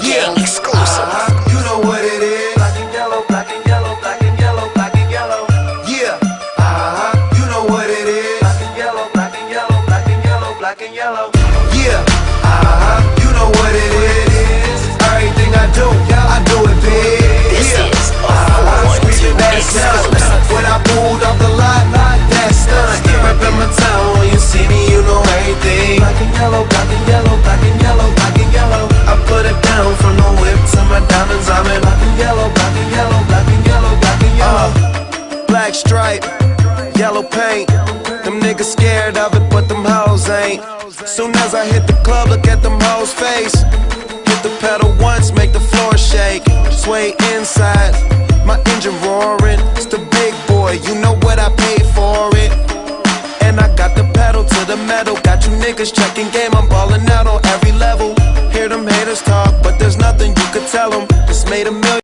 King exclusive. You know what it is. Black and yellow, black and yellow, black and yellow, black and yellow. Yeah. You know what it is. Black and yellow, black and yellow, black and yellow, black and yellow. Yeah. You know what it is. Everything I do it big. This Yeah. is a 412 exclusive. When I pulled off the lot, that's done. Reppin' my town, when you see me, you know everything. Black and yellow, black and yellow, black and yellow, black and yellow. I put it down from the whip to my diamonds. I'm in black and yellow, black and yellow, black and yellow, black and yellow. Black stripe, yellow paint. Them niggas scared of it, but them hoes ain't. Soon as I hit the club, look at them hoes' face. Hit the pedal once, make the floor shake. Sway inside, my engine roaring. It's the big boy, you know what I paid for it. And I got the pedal to the metal. Got you niggas checking game, I'm ballin' out on every level. Hear them haters talk, but there's nothing you could tell them.